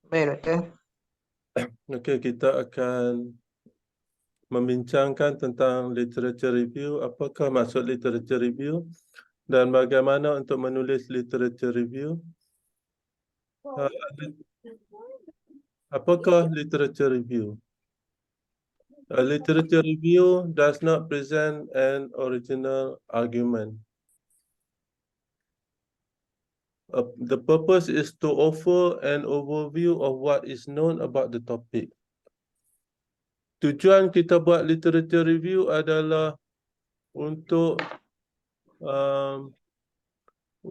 Baik, Doktor. Okey, kita akan membincangkan tentang literature review. Apakah maksud literature review dan bagaimana untuk menulis literature review? Uh, Apakah literature review? A literature review does not present an original argument. The purpose is to offer an overview of what is known about the topic. Tujuan kita buat literature review adalah untuk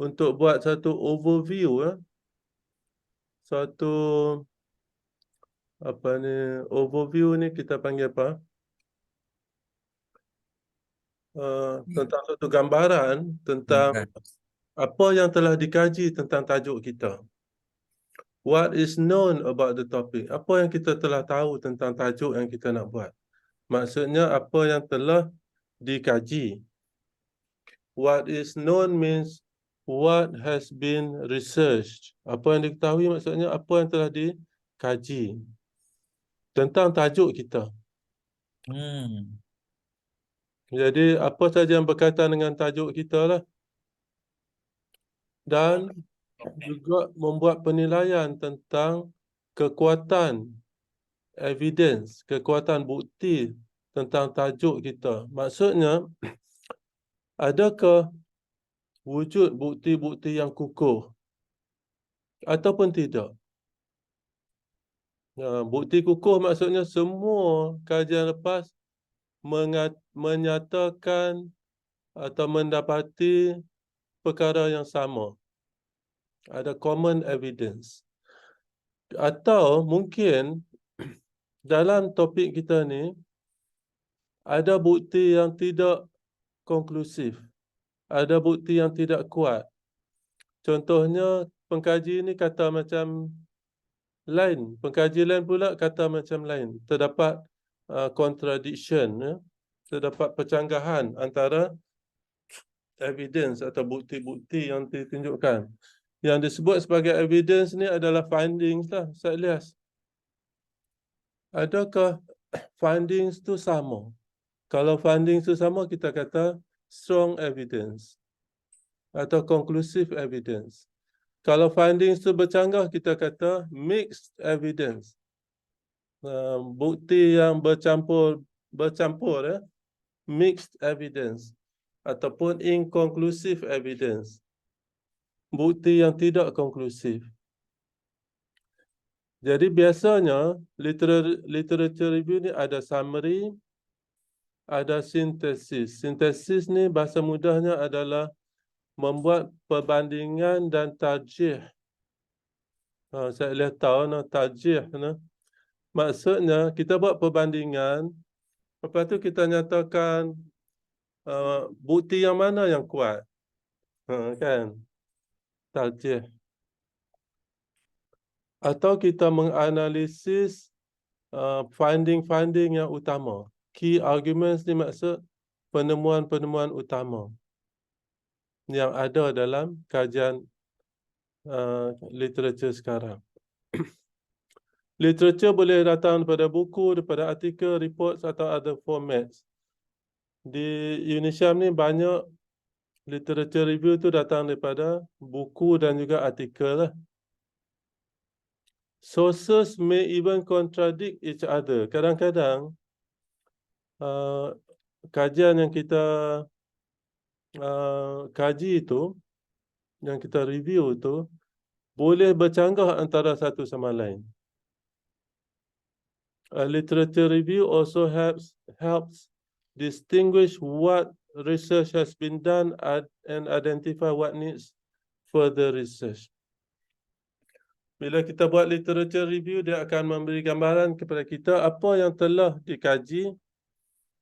buat satu overview, satu overview ni kita panggil apa? Tentang satu gambaran tentang apa yang telah dikaji tentang tajuk kita. What is known about the topic? Apa yang kita telah tahu tentang tajuk yang kita nak buat? Maksudnya apa yang telah dikaji. What is known means what has been researched. Apa yang diketahui maksudnya apa yang telah dikaji tentang tajuk kita. Jadi apa saja yang berkaitan dengan tajuk kita lah. Dan juga membuat penilaian tentang kekuatan evidence, kekuatan bukti tentang tajuk kita. Maksudnya, adakah wujud bukti-bukti yang kukuh ataupun tidak? Bukti kukuh maksudnya semua kajian lepas menyatakan atau mendapati perkara yang sama. Ada common evidence. Atau mungkin dalam topik kita ni ada bukti yang tidak konklusif. Ada bukti yang tidak kuat. Contohnya pengkaji ni kata macam lain, pengkaji lain pula kata macam lain. Terdapat contradiction, terdapat percanggahan antara evidence atau bukti-bukti yang ditunjukkan. Yang disebut sebagai evidence ni adalah findings lah, Ustaz Ilyas. Adakah findings tu sama? Kalau findings tu sama, kita kata strong evidence atau conclusive evidence. Kalau findings tu bercanggah, kita kata mixed evidence. Bukti yang bercampur, mixed evidence ataupun inconclusive evidence. Bukti yang tidak konklusif. Jadi biasanya literature review ni ada summary, ada sintesis. Sintesis ni bahasa mudahnya adalah membuat perbandingan dan tarjih. Saya lihat tahu tarjih. Maksudnya kita buat perbandingan, lepas tu kita nyatakan bukti yang mana yang kuat. Kan? Tarjih. Atau kita menganalisis finding-finding yang utama. Key arguments ni maksud penemuan-penemuan utama yang ada dalam kajian literature sekarang. Literature boleh datang daripada buku, daripada artikel, reports atau other formats. Di UNISYAM ni banyak literature review tu datang daripada buku dan juga artikel lah. Sources may even contradict each other. Kadang-kadang kajian yang kita kaji itu, yang kita review itu, boleh bercanggah antara satu sama lain. A literature review also helps distinguish what research has been done and identify what needs further research. Bila kita buat literature review, dia akan memberi gambaran kepada kita apa yang telah dikaji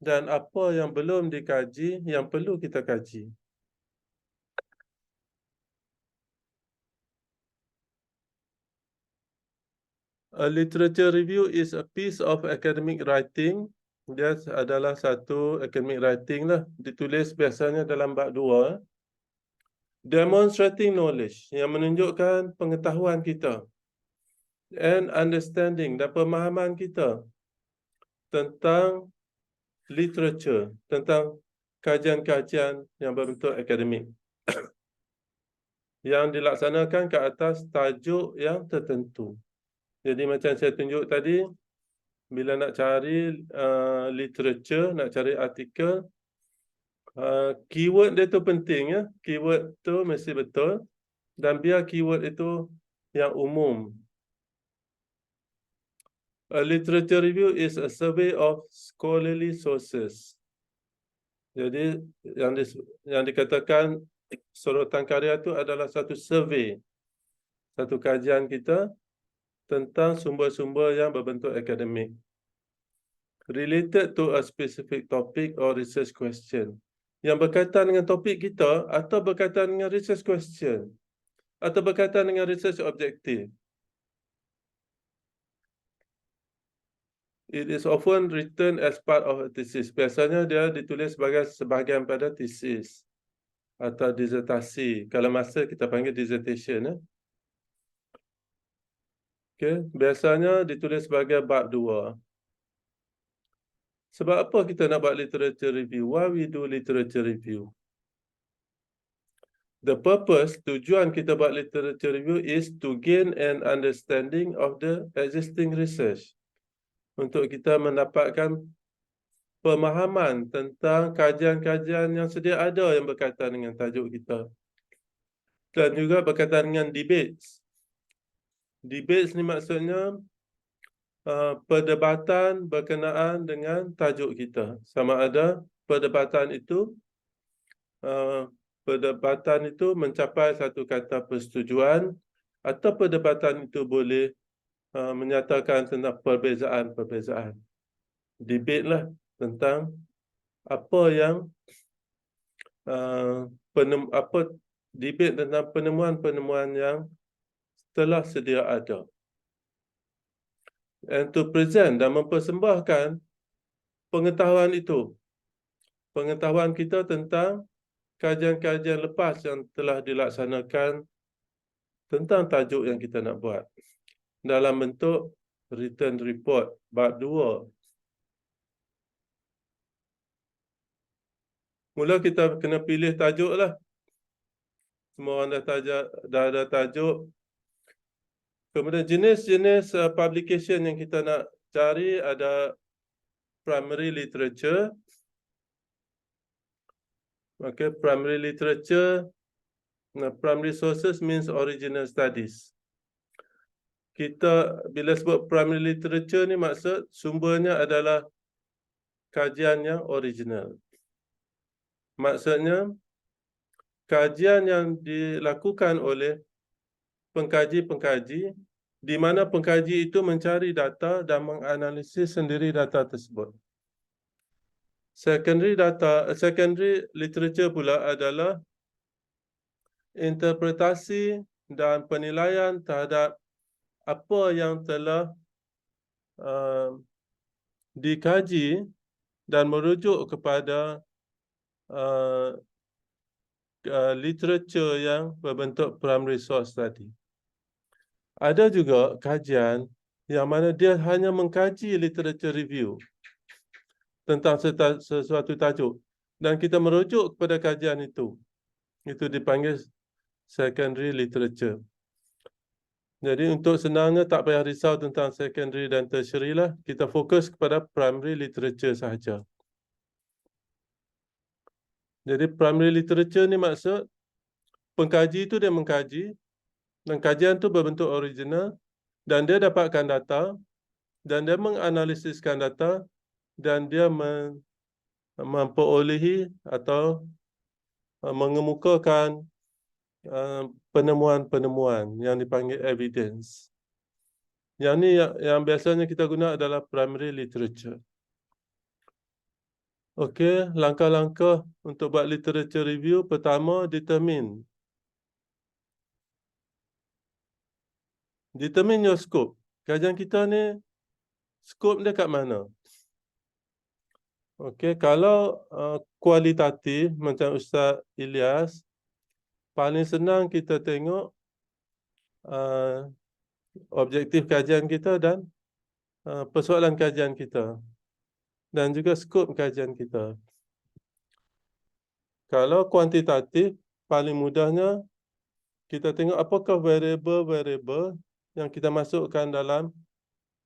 dan apa yang belum dikaji yang perlu kita kaji. A literature review is a piece of academic writing. Dia adalah satu academic writing lah. Ditulis biasanya dalam bab 2. Demonstrating knowledge, yang menunjukkan pengetahuan kita. and understanding dan pemahaman kita tentang literature, tentang kajian-kajian yang berbentuk akademik yang dilaksanakan ke atas tajuk yang tertentu. Jadi macam saya tunjuk tadi, bila nak cari literature, nak cari artikel, keyword dia tu penting ya. Keyword tu mesti betul dan biar keyword itu yang umum. A literature review is a survey of scholarly sources. Jadi yang dikatakan sorotan karya itu adalah satu survey, satu kajian kita tentang sumber-sumber yang berbentuk akademik related to a specific topic or research question, yang berkaitan dengan topik kita atau berkaitan dengan research question atau berkaitan dengan research objektif. It is often written as part of a thesis. Biasanya dia ditulis sebagai sebahagian pada thesis atau disertasi. Kalau masa kita panggil dissertation. Okay. Biasanya ditulis sebagai bab 2. Sebab apa kita nak buat literature review? Why we do literature review? The purpose, tujuan kita buat literature review is to gain an understanding of the existing research. Untuk kita mendapatkan pemahaman tentang kajian-kajian yang sedia ada yang berkaitan dengan tajuk kita. Dan juga berkaitan dengan debates. Debates ni maksudnya perdebatan berkenaan dengan tajuk kita. Sama ada perdebatan itu mencapai satu kata persetujuan atau perdebatan itu boleh menyatakan tentang perbezaan-perbezaan. Debate lah tentang apa yang debate tentang penemuan-penemuan yang telah sedia ada. And to present dan mempersembahkan pengetahuan itu. Pengetahuan kita tentang kajian-kajian lepas yang telah dilaksanakan tentang tajuk yang kita nak buat. Dalam bentuk written report bab 2. Mula kita kena pilih tajuk lah. Semua orang dah ada tajuk. Kemudian jenis-jenis publication yang kita nak cari ada primary literature. Okay, primary literature. Primary sources means original studies. Kita bila sebut primary literature ni maksud sumbernya adalah kajian yang original. Maksudnya kajian yang dilakukan oleh pengkaji-pengkaji di mana pengkaji itu mencari data dan menganalisis sendiri data tersebut. Secondary literature pula adalah interpretasi dan penilaian terhadap apa yang telah dikaji dan merujuk kepada literature yang berbentuk primary source tadi. Ada juga kajian yang mana dia hanya mengkaji literature review tentang sesuatu tajuk dan kita merujuk kepada kajian itu. Itu dipanggil secondary literature. Jadi untuk senangnya tak payah risau tentang secondary dan tertiary lah. Kita fokus kepada primary literature sahaja. Jadi primary literature ni maksud pengkaji itu dia mengkaji dan kajian itu berbentuk original dan dia dapatkan data dan dia menganalisiskan data dan dia memperolehi atau mengemukakan penemuan-penemuan yang dipanggil evidence. Yang ni yang biasanya kita guna adalah primary literature. Okey, langkah-langkah untuk buat literature review. Pertama, determine your scope. Kajian kita ni, scope dia kat mana? Okey, kalau kualitatif macam Ustaz Ilyas, paling senang kita tengok objektif kajian kita dan persoalan kajian kita dan juga skop kajian kita. Kalau kuantitatif, paling mudahnya kita tengok apakah variable-variable yang kita masukkan dalam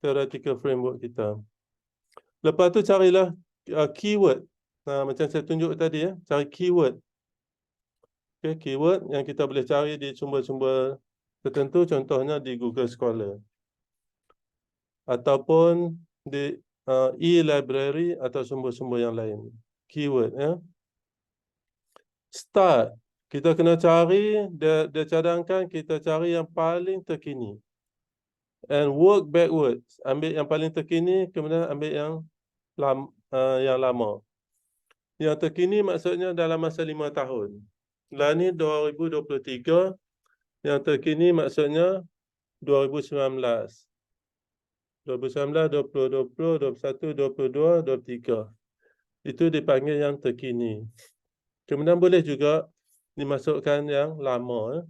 theoretical framework kita. Lepas tu carilah keyword. Macam saya tunjuk tadi, cari keyword. Okay, keyword yang kita boleh cari di sumber-sumber tertentu, contohnya di Google Scholar. Ataupun di e-library atau sumber-sumber yang lain. Keyword, ya. Start. Kita kena cari, dia cadangkan kita cari yang paling terkini. And work backwards. Ambil yang paling terkini, kemudian ambil yang lama. Yang terkini maksudnya dalam masa 5 tahun. Lah ni 2023. Yang terkini maksudnya 2019. 2019, 2020, 2021, 2022, 2023. Itu dipanggil yang terkini. Kemudian boleh juga dimasukkan yang lama.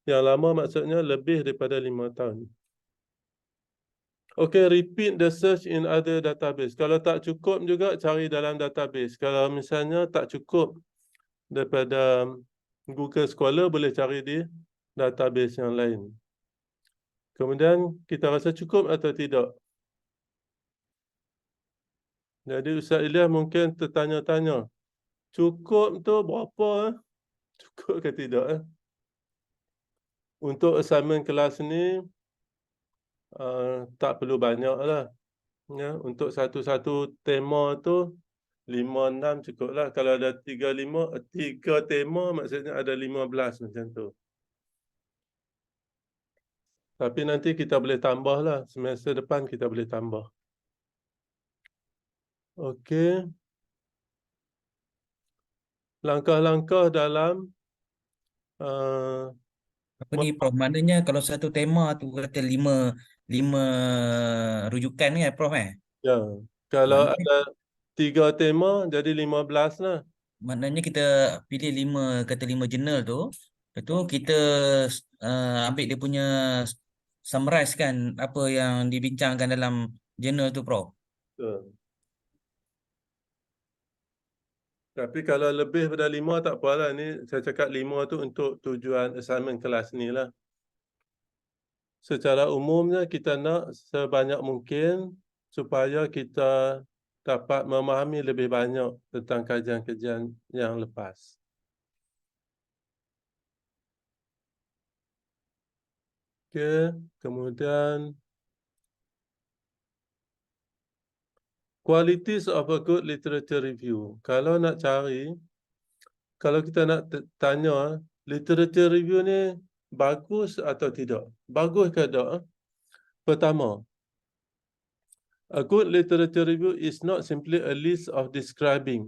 Yang lama maksudnya lebih daripada 5 tahun. Okay, repeat the search in other database. Kalau tak cukup juga cari dalam database. Kalau misalnya tak cukup daripada Google Scholar, boleh cari di database yang lain. Kemudian kita rasa cukup atau tidak. Jadi Ustaz Ilyas mungkin tertanya-tanya, cukup tu berapa? Cukup ke tidak? Untuk assignment kelas ni, tak perlu banyak lah. Ya, untuk satu-satu tema tu 5-6 cukup lah. Kalau ada 3 tema maksudnya ada 15 macam tu. Tapi nanti kita boleh tambah lah. Semester depan kita boleh tambah. Okey. Langkah-langkah dalam Apa ni Prof? Maknanya kalau satu tema tu kata lima rujukan kan Prof ya, kalau Maknanya, ada 3 tema jadi 15 lah. maknanya kita pilih kata 5 jurnal tu. Lepas tu kita ambil dia punya summarize kan apa yang dibincangkan dalam jurnal tu Prof. Betul. Tapi kalau lebih daripada 5 tak apalah. Ni saya cakap 5 tu untuk tujuan assignment kelas ni lah. Secara umumnya kita nak sebanyak mungkin supaya kita dapat memahami lebih banyak tentang kajian-kajian yang lepas. Okey, kemudian qualities of a good literature review. Kalau nak cari, kalau kita nak tanya literature review ni bagus atau tidak? Bagus ke tak? Pertama, a good literature review is not simply a list of describing.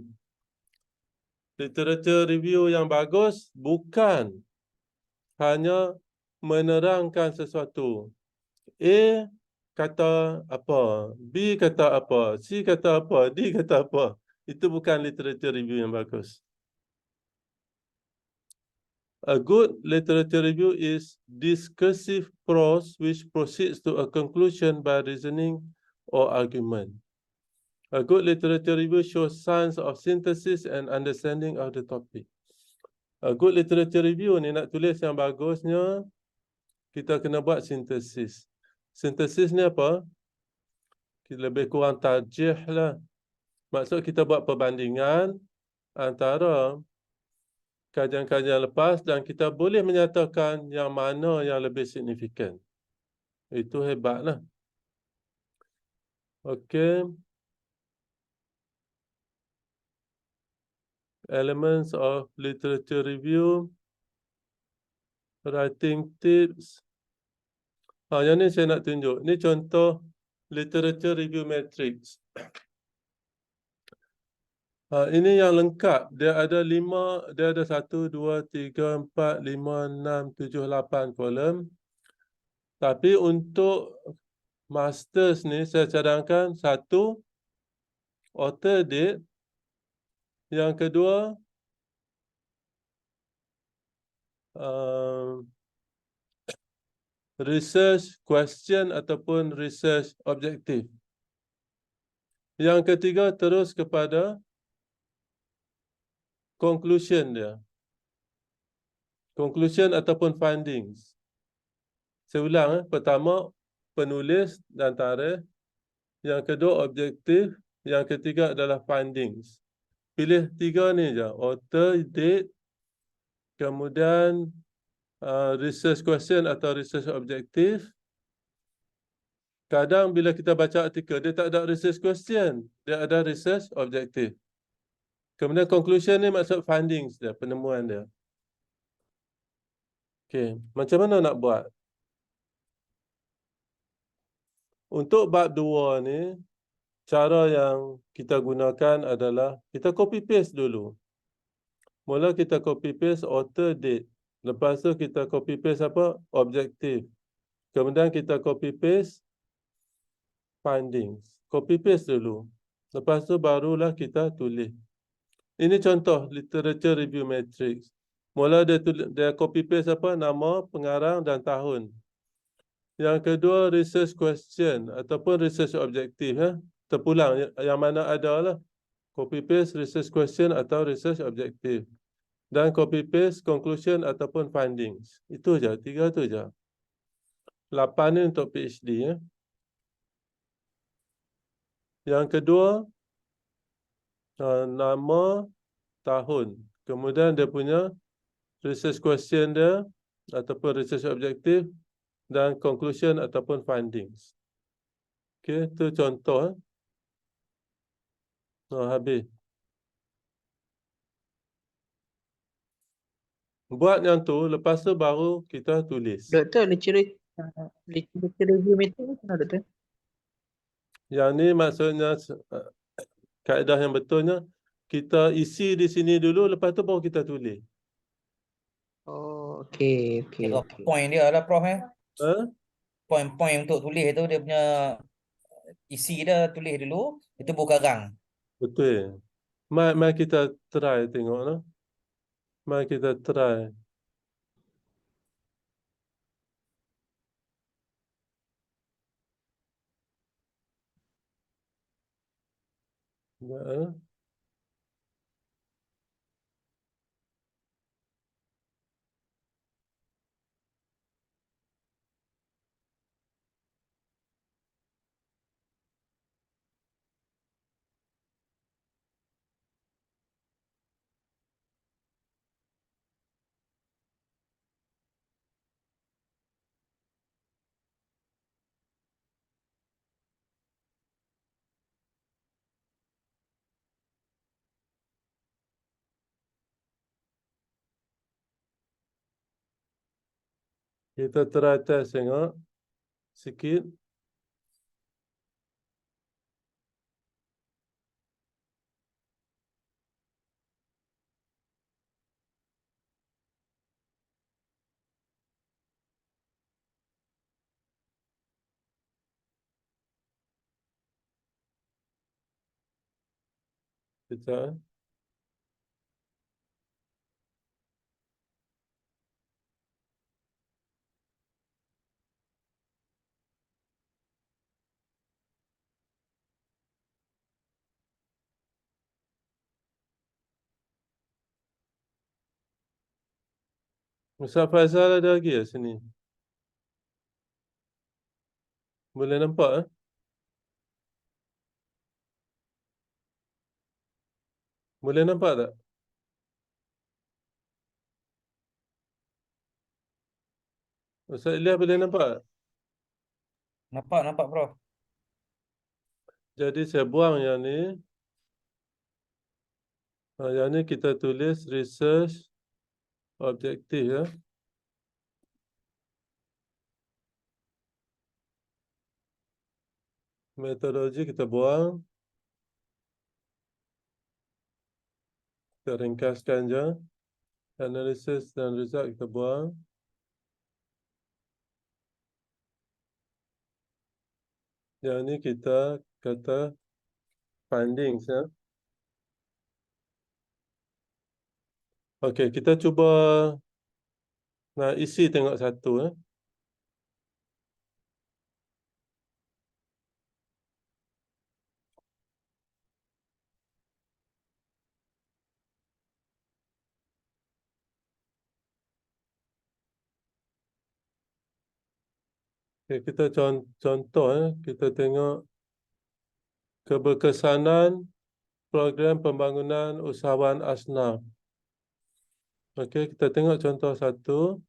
Literature review yang bagus bukan hanya menerangkan sesuatu. A kata apa, B kata apa, C kata apa, D kata apa. Itu bukan literature review yang bagus. A good literature review is discursive prose which proceeds to a conclusion by reasoning or argument. A good literature review shows signs of synthesis and understanding of the topic. A good literature review ni nak tulis yang bagusnya, kita kena buat sintesis. Sintesis ni apa? Lebih kurang tarjih lah. Maksud kita buat perbandingan antara kajian-kajian lepas dan kita boleh menyatakan yang mana yang lebih signifikan. Itu hebatlah. Okey. Elements of literature review. Writing tips. Yang ni saya nak tunjuk. Ni contoh literature review matrix. Ini yang lengkap. Dia ada 1, 2, 3, 4, 5, 6, 7, 8 kolom. Tapi untuk masters ni saya cadangkan 1, author date. Yang kedua, research question ataupun research objektif. Yang ketiga terus kepada conclusion dia. Conclusion ataupun findings. Saya ulang, pertama penulis dan tarikh, yang kedua objektif, yang ketiga adalah findings. Pilih tiga ni je, author, date, kemudian research question atau research objektif. Kadang bila kita baca artikel, dia tak ada research question, dia ada research objektif. Kemudian conclusion ni maksud findings dia, penemuan dia. Okey, macam mana nak buat? Untuk bab 2 ni, cara yang kita gunakan adalah kita copy paste dulu. Mula kita copy paste author, date. Lepas tu kita copy paste apa? Objektif. Kemudian kita copy paste findings. Copy paste dulu. Lepas tu barulah kita tulis. Ini contoh literature review matrix. Mula dia copy paste apa? Nama, pengarang dan tahun. Yang kedua research question ataupun research objektif. Terpulang yang mana ada lah. Copy paste research question atau research objektif. Dan copy paste conclusion ataupun findings. Itu je, 3 tu je. 8 ni untuk PhD. Yang kedua nama, tahun. Kemudian dia punya research question dia ataupun research objektif dan conclusion ataupun findings. Okey, itu contoh. Habis. Buat yang tu, lepas tu baru kita tulis. Doktor, literature review meeting macam mana, Doktor? Yang ni maksudnya kaedah yang betulnya, kita isi di sini dulu, lepas tu baru kita tulis. Oh, okey. Kira point dia lah, Prof. Point-point untuk tulis tu, dia punya isi dia tulis dulu, itu buku karang. Betul. Mari kita try tengok lah. Mari kita try. Kita try test tengok sikit. Kita Ustaz Faizal ada lagi ya sini? Boleh nampak Boleh nampak tak? Ustaz Ilyas boleh nampak tak? Nampak, Prof. Jadi saya buang yang ni. Yang ni kita tulis research objektif ya. Metodologi kita buang. Kita ringkaskan je. Analysis dan result kita buang. Yang ni kita kata findings ya. Okey, kita cuba isi tengok satu. Okay, kita contoh kita tengok keberkesanan program pembangunan usahawan asnaf. Okey, kita tengok contoh satu.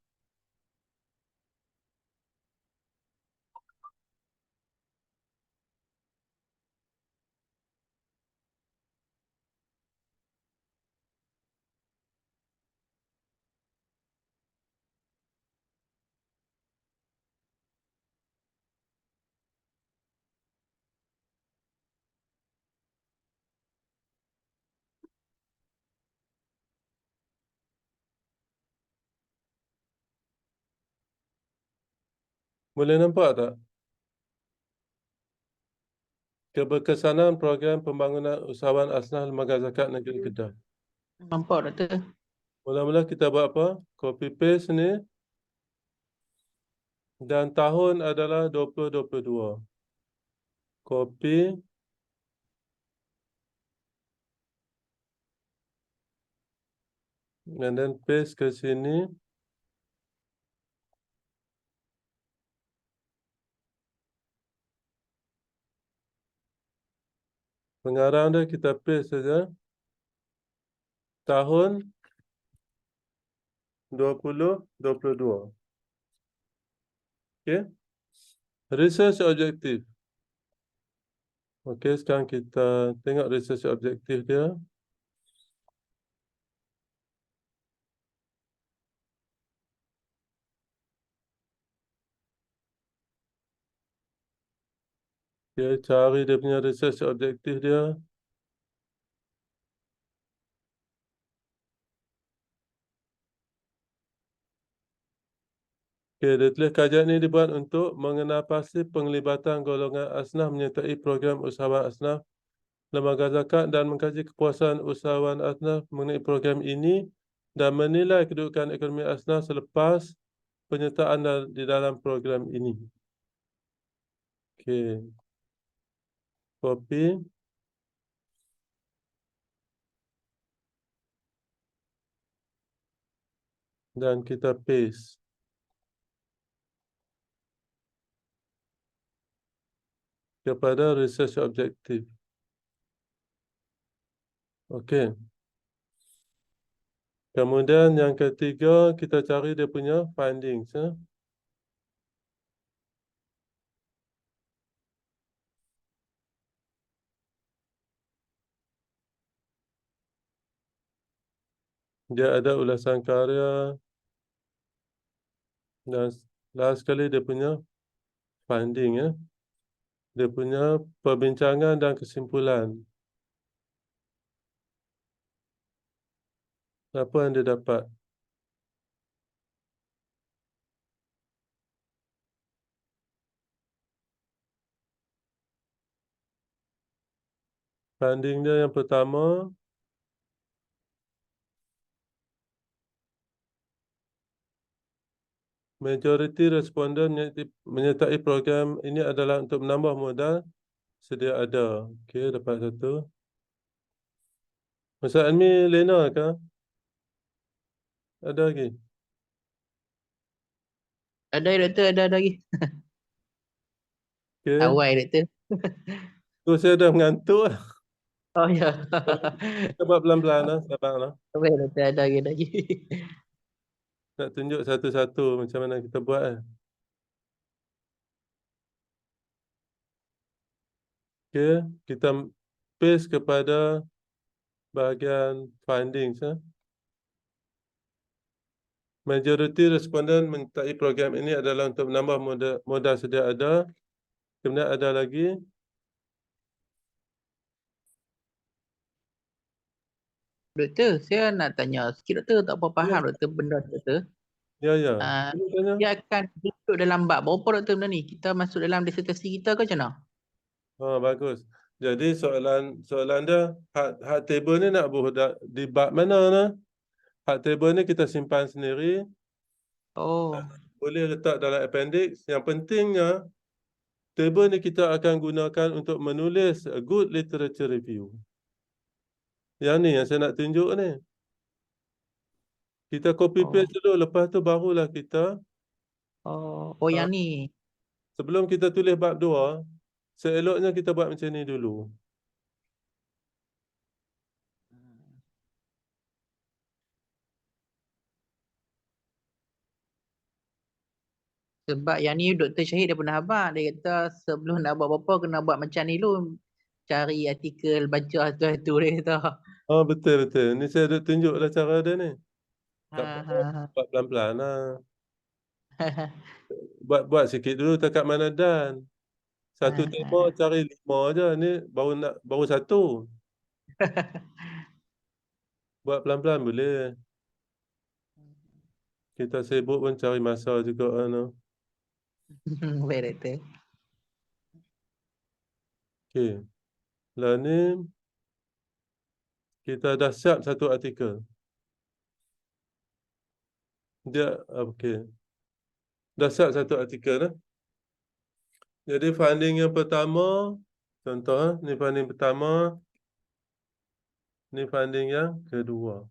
Boleh nampak tak? Keberkesanan program pembangunan usahawan asnaf Lembaga Zakat Negeri Kedah. Nampak doktor? Mula-mula kita buat apa? Copy paste ni. Dan tahun adalah 2022. Copy. And then paste ke sini. Pengarang dia kita paste saja. Tahun 2022. Okey. Research objektif. Okey, sekarang kita tengok research objektif dia. Dia cari dia punya research objektif dia. Okey, dia tulis kajian ini dibuat untuk mengenal pasti penglibatan golongan asnaf menyertai program usahawan asnaf Lembaga Zakat dan mengkaji kepuasan usahawan asnaf mengenai program ini dan menilai kedudukan ekonomi asnaf selepas penyertaan di dalam program ini. Okey. Copy. Dan kita paste. Kepada research objektif. Okey. Kemudian yang ketiga, kita cari dia punya findings. Dia ada ulasan karya. Dan last sekali dia punya finding. Dia punya perbincangan dan kesimpulan. Apa yang dia dapat? Finding dia yang pertama, majoriti responden menyertai program ini adalah untuk menambah modal sedia ada. Okey, dapat satu. Masa Almi Lena ke? Ada lagi? Ada doktor, ada lagi. Okey. Awal doktor. Tu saya dah mengantuk. Oh ya. Kita buat pelan-pelan lah, sabarlah. Awal doktor, ada lagi. Nak tunjuk satu-satu macam mana kita buat Okey, kita paste kepada bahagian findings. Majoriti responden menyertai program ini adalah untuk menambah modal sedia ada. Kemudian ada lagi. Doktor, saya nak tanya sikit doktor, tak apa faham doktor benda tu, doktor. Ya, ya. Ah, Ini tanya. Dia akan masuk dalam bab berapa doktor benda ni? Kita masuk dalam disertasi kita ke macam mana? Oh, bagus. Jadi soalan dia, hak table ni nak buat di bab mana nah? Hak table ni kita simpan sendiri. Oh, Boleh letak dalam appendix. Yang pentingnya, table ni kita akan gunakan untuk menulis a good literature review. Yang ni yang saya nak tunjuk ni. Kita copy paste dulu, lepas tu barulah kita oh yang ni. sebelum kita tulis bab 2, seeloknya kita buat macam ni dulu. Sebab yang ni Dr. Syahid dia pernah abang. Dia kata sebelum nak buat apa-apa kena buat macam ni dulu. Cari artikel, baca tu dia kata. Oh, betul-betul. Ni saya ada tunjuklah cara dia ni. Tak Ha, apa, ha, buat pelan-pelan lah. ha. Buat sikit dulu takat mana dan. Satu tema cari 5 je. Ni baru 1. Buat pelan-pelan boleh. Kita sibuk pun cari masa juga. Baik, Doktor. Okey. Lah ni kita dah siap satu artikel. Okey. Dah siap satu artikel dah. Jadi funding yang pertama, contoh ni funding pertama, ni funding yang kedua.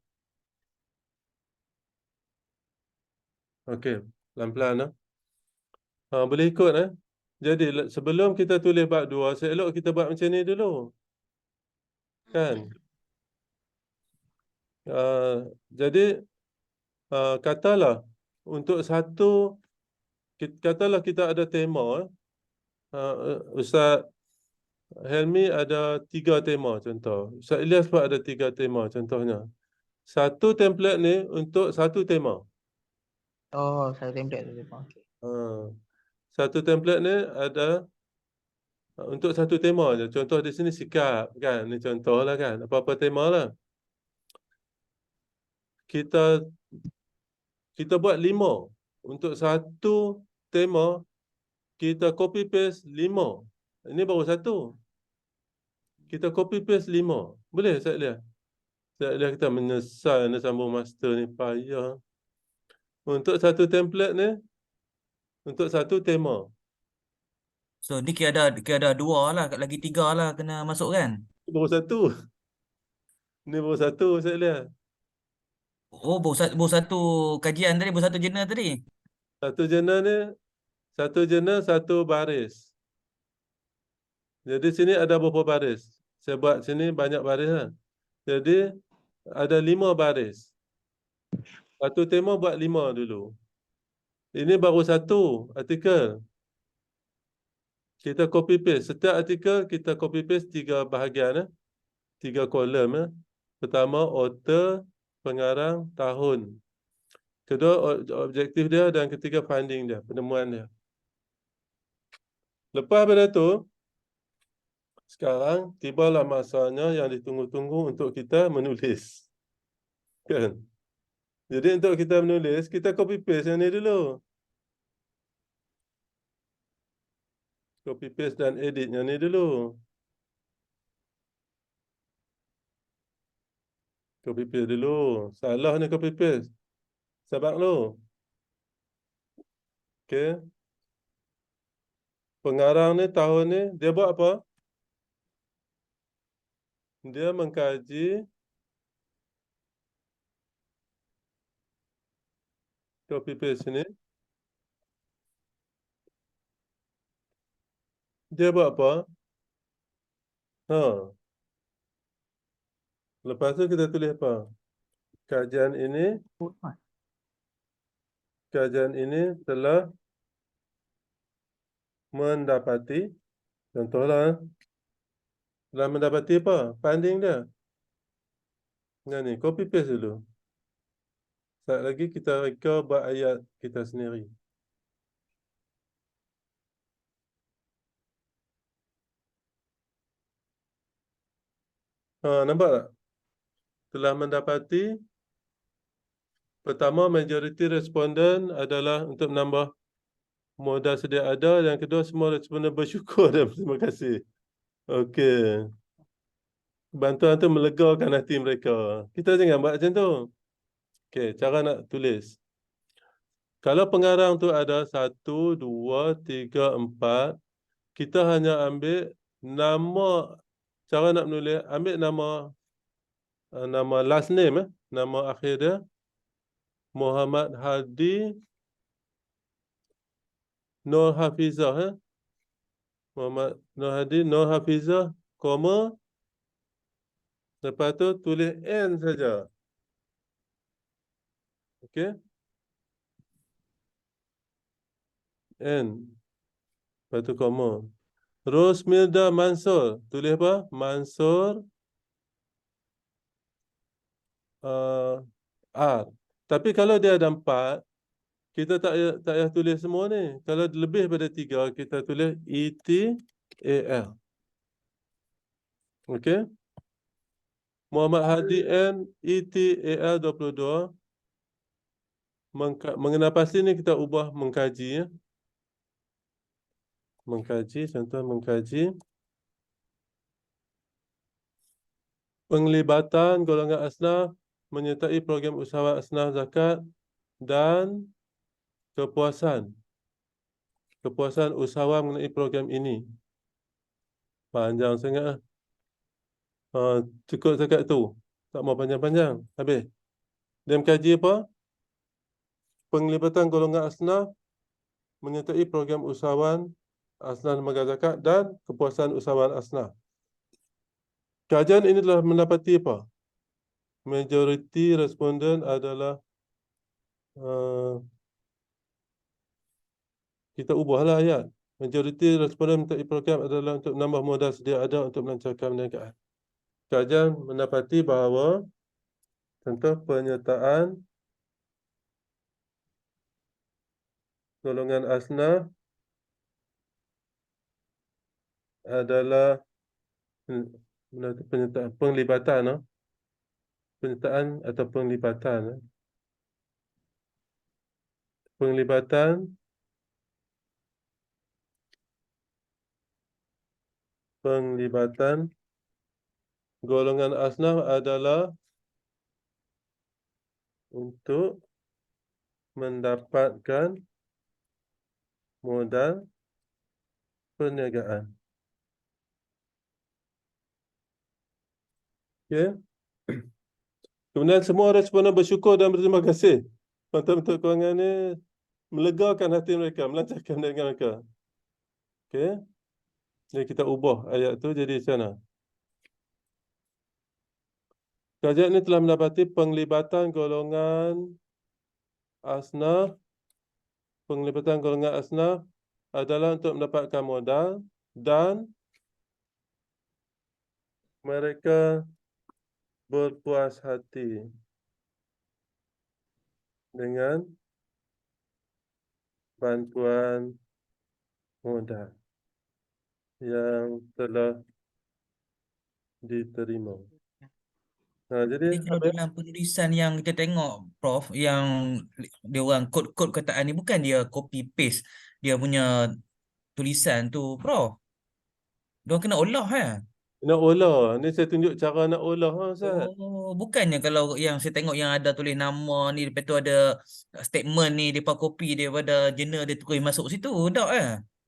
Okey, pelan-pelan . Boleh ikut . Jadi sebelum kita tulis bab 2, seelok kita buat macam ni dulu. Kan? Jadi katalah untuk katalah kita ada tema. Ustaz Helmi ada 3 tema contoh. Ustaz Ilyas pun ada 3 tema contohnya. Satu template ni untuk satu tema. Oh, saya template tu. Okey. Satu template ni ada untuk satu tema je. Contoh di sini sikap kan. Ni contoh lah kan. Apa-apa tema lah. Kita buat 5. Untuk satu tema kita copy paste 5. Ini baru 1. Kita copy paste 5. Boleh Ustaz Ilyas? Ustaz Ilyas kita menyesal nak sambung master ni payah. Untuk satu template ni, untuk satu tema. So ni kira ada 2 lah, lagi 3 lah kena masuk kan? Baru 1. Ni baru 1 Ustaz Ilyas. Oh, baru satu kajian tadi, baru satu jurnal tadi. Satu jurnal, satu baris. Jadi sini ada berapa baris? Saya buat sini banyak baris lah. Jadi ada 5 baris. Satu tema buat 5 dulu. Ini baru satu artikel. Kita copy paste. Setiap artikel kita copy paste 3 bahagian. 3 kolom. Pertama, author, pengarang, tahun. Kedua, objektif dia, dan ketiga, finding dia, penemuan dia. Lepas pada tu, sekarang tibalah masanya yang ditunggu-tunggu untuk kita menulis. Kan? Jadi untuk kita menulis, kita copy paste yang ni dulu. Copy paste dan edit yang ni dulu. Copy paste dulu. Salah ni copy paste. Sabak lu. Okey. Pengarang ni tahun ni dia buat apa? Dia mengkaji copy paste ni. Dia buat apa? Lepas tu kita tulis apa? Kajian ini telah mendapati, contohlah, telah mendapati apa? Finding dia. Yang ni, copy paste dulu. Sekejap lagi kita reka buat ayat kita sendiri. Nampak tak? Telah mendapati, pertama, majoriti responden adalah untuk menambah modal sedia ada. Yang kedua, semua responden bersyukur dan terima kasih. Okey. Bantuan tu melegakan hati mereka. Kita jangan buat macam tu. Okey, cara nak tulis. Kalau pengarang tu ada 1, 2, 3, 4, kita hanya ambil nama, cara nak menulis, ambil nama last name, nama akhir dia, Muhammad Hadi Nur Hafizah, Muhammad Nur Hadi, Nur Hafizah, koma. Lepas tu tulis N saja. Okey? N. Lepas tu koma. Rosmilda Mansur. Tulis apa? Mansur R. Tapi kalau dia ada 4, kita tak payah tulis semua ni. Kalau lebih daripada 3, kita tulis ETAL. Okey? Muhammad Hadi N, ETAL 22. Mengenal pasti ni kita ubah mengkaji. Ya? Mengkaji, contoh mengkaji. Penglibatan golongan asnaf menyertai program usahawan asnaf zakat dan kepuasan usahawan mengenai program ini. Panjang sangat. Cukup dekat tu. Tak mau panjang-panjang. Habis. Dia mengkaji apa? Penglibatan golongan asnaf menyertai program usahawan asnaf lembaga zakat dan kepuasan usahawan asnaf. Kajian ini telah mendapati apa? Majoriti responden adalah kita ubahlah ayat. Majoriti responden menyertai program adalah untuk menambah modal sedia ada untuk melancarkan perniagaan. Kajian mendapati bahawa contoh penyertaan golongan asnaf adalah penyertaan penglibatan, penyertaan atau penglibatan golongan asnaf adalah untuk mendapatkan modal perniagaan. Okey. Kemudian semua responden bersyukur dan berterima kasih. Bentuk-bentuk kewangan ini melegakan hati mereka, melancarkan perniagaan mereka. Okey. Jadi kita ubah ayat tu jadi macam mana? Kajian ini telah mendapati penglibatan golongan asnaf adalah untuk mendapatkan modal dan mereka berpuas hati dengan bantuan modal yang telah diterima. Jadi kalau dalam penulisan yang kita tengok, Prof, yang dia orang kod-kod kataan ni bukan dia copy paste dia punya tulisan tu, Prof. Dia kena olah nak olah. Ni saya tunjuk cara nak olah, Ustaz. Oh, bukannya kalau yang saya tengok yang ada tulis nama ni, lepas tu ada statement ni, dia copy daripada jurnal dia terus masuk situ, tak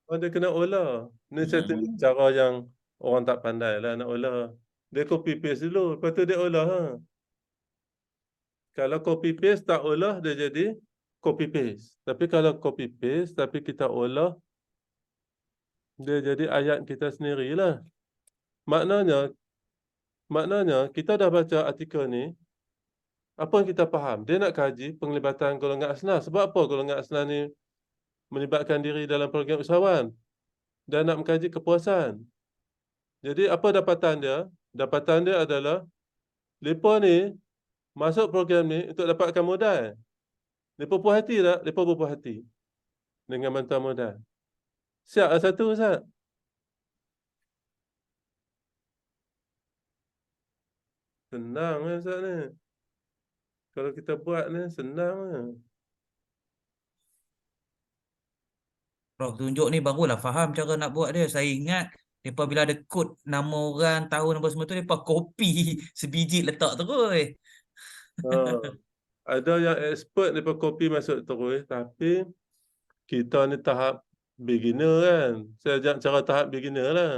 Oh, dia kena olah. Ni saya tunjuk cara yang orang tak pandai lah nak olah. Dia copy paste dulu, lepas tu dia olah. Kalau copy paste tak olah, dia jadi copy paste. Tapi kalau copy paste tapi kita olah, dia jadi ayat kita sendirilah. Maknanya kita dah baca artikel ni, apa yang kita faham? Dia nak kaji penglibatan golongan asnaf. Sebab apa golongan asnaf ni melibatkan diri dalam program usahawan dan nak mengkaji kepuasan. Jadi apa dapatan dia? Dapatan dia adalah mereka ni masuk program ni untuk dapatkan modal. Mereka puas hati tak? Mereka berpuas hati dengan bantuan modal. Siap lah satu, Ustaz. Senang lah, Ustaz ni. Kalau kita buat ni, senang lah. Prof tunjuk ni barulah faham cara nak buat dia. Saya ingat depa bila ada kod nama orang, tahun apa semua tu depa copy sebiji letak terus. Ada yang expert mereka copy masuk terus, tapi kita ni tahap beginner kan. Saya ajak cara tahap beginner lah.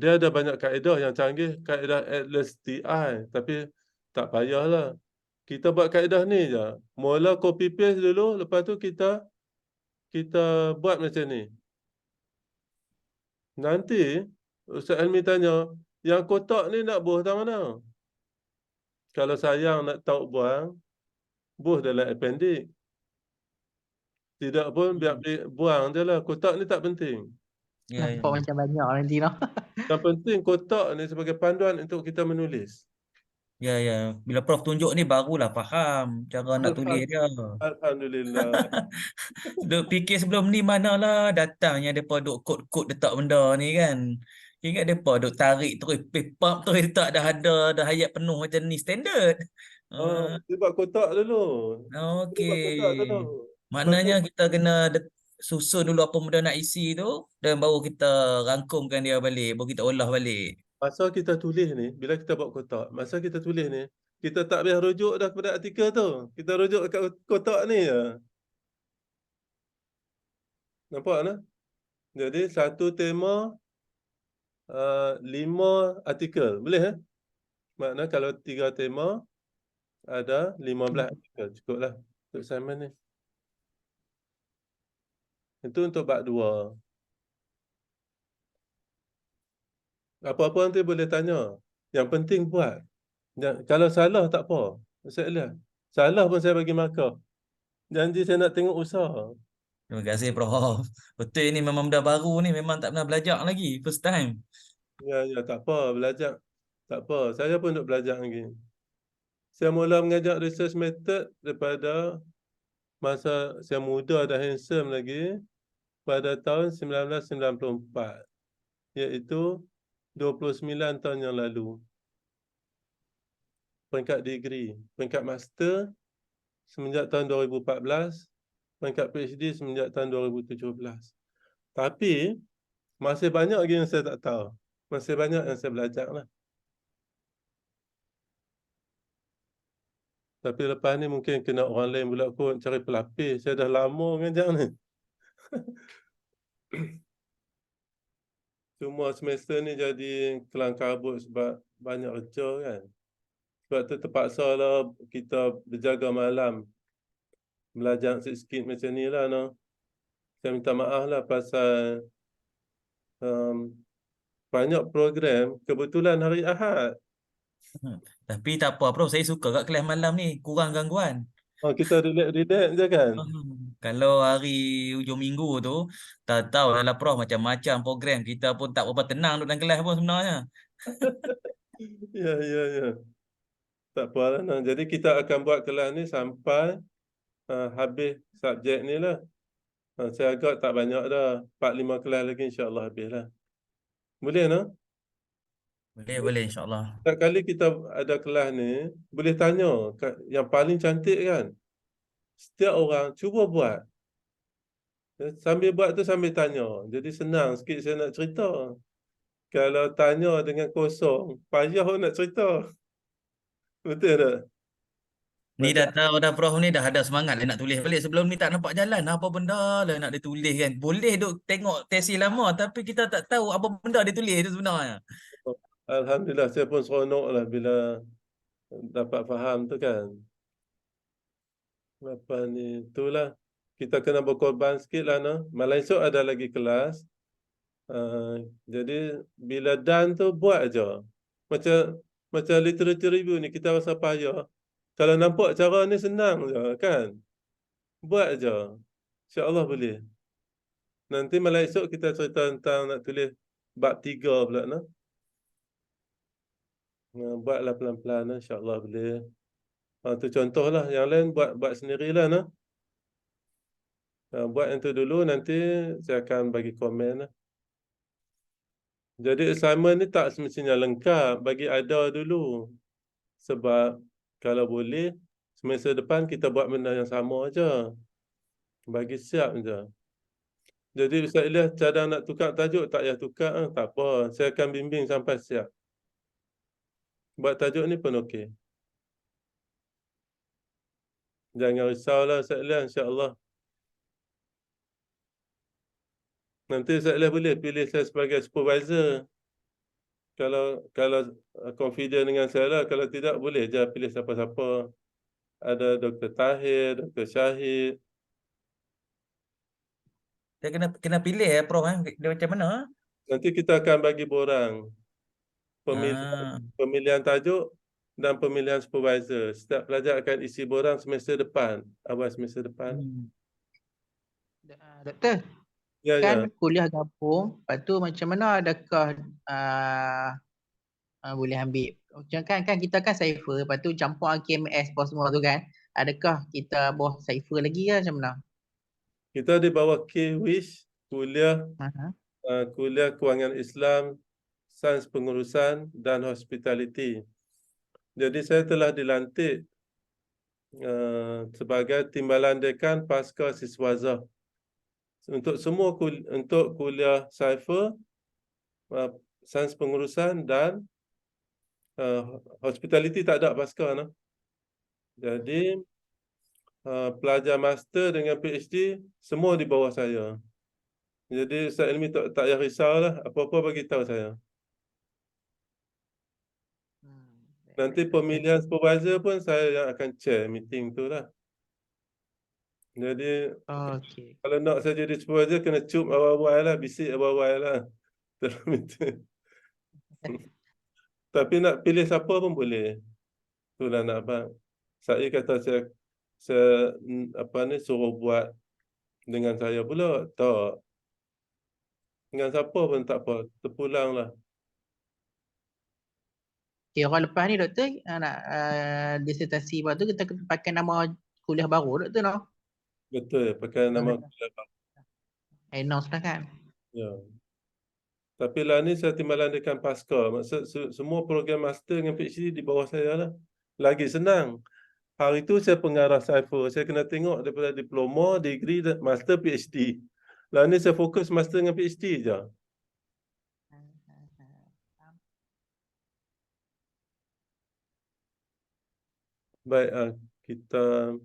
Dia ada banyak kaedah yang canggih, kaedah Atlas TI, tapi tak payahlah. Kita buat kaedah ni je. Mula copy paste dulu, lepas tu kita kita buat macam ni. Nanti Ustaz Helmi tanya, yang kotak ni nak buh tang mana? Kalau sayang nak tahu buang, buh dalam appendix. Tidak pun biar buang je lah. Kotak ni tak penting. Ya, ya. Nampak macam banyak nanti noh. Yang penting kotak ni sebagai panduan untuk kita menulis. Ya, ya. Bila Prof tunjuk ni barulah faham cara nak tulis dia. Alhamdulillah. Duk fikir sebelum ni manalah datangnya depa duk kod-kod letak benda ni kan. Ingat depa duk tarik terus paper terus letak dah hayat penuh macam ni standard. Dia buat kotak dulu. Dia buat kotak dulu. Okey. Maknanya kita kena susun dulu apa benda nak isi tu dan baru kita rangkumkan dia balik, baru kita olah balik. Masa kita tulis ni, bila kita buat kotak, masa kita tulis ni, kita tak payah rujuk dah kepada artikel tu. Kita rujuk kat kotak ni je. Nampak tak? Jadi satu tema, 5 artikel. Boleh? Makna kalau 3 tema, ada 15 artikel. Cukuplah untuk assignment ni. Itu untuk bab 2. Apa-apa nanti boleh tanya. Yang penting buat. Kalau salah tak apa. Saya lihat. Salah pun saya bagi markah. Janji saya nak tengok usaha. Terima kasih Prof. Betul ni memang benda baru ni, memang tak pernah belajar lagi, first time. Ya, tak apa. Belajar. Tak apa. Saya pun duk belajar lagi. Saya mula mengajar research method daripada masa saya muda dan handsome lagi pada tahun 1994. Iaitu 29 tahun yang lalu. Peringkat degree. Peringkat master semenjak tahun 2014. Peringkat PhD semenjak tahun 2017. Tapi, masih banyak lagi yang saya tak tahu. Masih banyak yang saya belajar lah. Tapi lepas ni mungkin kena orang lain pula kot cari pelapis. Saya dah lama mengajar ni. Cuma semester ni jadi kelang kabut sebab banyak kerja kan. Sebab tu terpaksa lah kita berjaga malam. Belajar sikit-sikit macam ni lah. No? Saya minta maaf lah pasal banyak program kebetulan hari Ahad. Tapi tak apa Prof, saya suka kat kelas malam ni, kurang gangguan. Kita relax-relax je kan. Kalau hari hujung minggu tu, tak tahu lah Prof, macam-macam program. Kita pun tak berapa tenang duduk dalam kelas pun sebenarnya. Ya. Tak apa lah. No. Jadi kita akan buat kelas ni sampai habis subjek ni lah. Saya agak tak banyak dah. 4-5 kelas lagi insyaAllah habis lah. Boleh no? Boleh insyaAllah. Setiap kali kita ada kelas ni, boleh tanya. Yang paling cantik kan? Setiap orang cuba buat. Sambil buat tu sambil tanya. Jadi senang sikit saya nak cerita. Kalau tanya dengan kosong, payah nak cerita. Betul tak? Ni dah tahu dah Prof ni dah ada semangat lah nak tulis balik. Sebelum ni tak nampak jalan apa benda lah nak dia tulis kan. Boleh duk tengok tesis lama tapi kita tak tahu apa benda dia tulis tu sebenarnya. Alhamdulillah saya pun seronok lah bila dapat faham tu kan. Apa ni, itulah. Kita kena berkorban sikit lah no. Malam esok ada lagi kelas. Jadi bila done tu buat aja. Macam literature review ni kita rasa payah. Kalau nampak cara ni senang je kan. Buat aja. InsyaAllah boleh. Nanti malam esok kita cerita tentang nak tulis bab 3 pula no. Buatlah pelan-pelan insyaAllah boleh. Itu contohlah. Yang lain buat sendirilah no. Buat yang tu dulu nanti saya akan bagi komen lah. Jadi assignment ni tak semestinya lengkap. Bagi ada dulu. Sebab kalau boleh semester depan kita buat benda yang sama aja. Bagi siap je. Jadi Ustaz Ilyas cadang nak tukar tajuk tak payah tukar. Tak apa. Saya akan bimbing sampai siap. Buat tajuk ni pun okey. Jangan risaulah Ustaz Ilyas, insya-Allah. Nanti Ustaz Ilyas boleh pilih saya sebagai supervisor. Kalau confident dengan saya lah. Kalau tidak boleh je pilih siapa-siapa. Ada Dr. Tahir, Dr. Syahid. Dia kena pilih Prof dia macam mana? Nanti kita akan bagi borang Ah. pemilihan tajuk dan pemilihan supervisor. Setiap pelajar akan isi borang semester depan, awal semester depan. Hmm. Doktor, Ya, ya. kan kuliah gabung, lepas tu macam mana adakah boleh ambil macam kan kita kan cipher, lepas tu campur KMS apa semua tu kan. Adakah kita bawah cipher lagi ke macam mana? Kita di bawah K-Wish, kuliah Aha. kuliah Kewangan Islam, Sains Pengurusan dan Hospitality. Jadi saya telah dilantik sebagai Timbalan Dekan Pasca Siswaza. Untuk semua untuk kuliah Cypher, Sains Pengurusan dan Hospitality tak ada pasca. No? Jadi pelajar master dengan PhD semua di bawah saya. Jadi Ustaz Ilmi tak payah risaulah, apa-apa bagi tahu saya. Nanti pemilihan supervisor pun saya yang akan chair meeting tu lah. Jadi Okey. kalau nak saya jadi supervisor kena cup awal-awal lah, bisik awal-awal lah. Dalam meeting. Tapi nak pilih siapa pun boleh. Itulah nak abang. Saya kata saya suruh buat dengan saya pula. Tak. Dengan siapa pun tak apa. Terpulang lah. Okay, orang lepas ni doktor nak disertasi lepas tu kita pakai nama kuliah baru doktor no? Betul. Pakai nama kuliah. Announce dah kan? Ya. Tapi lah ni saya timbalan dekan pasca. Maksud semua program master dengan PhD di bawah saya lah. Lagi senang. Hari tu saya pengarah Cypher. Saya kena tengok daripada diploma, degree, master, PhD. Lah ni saya fokus master dengan PhD je. Baik, kita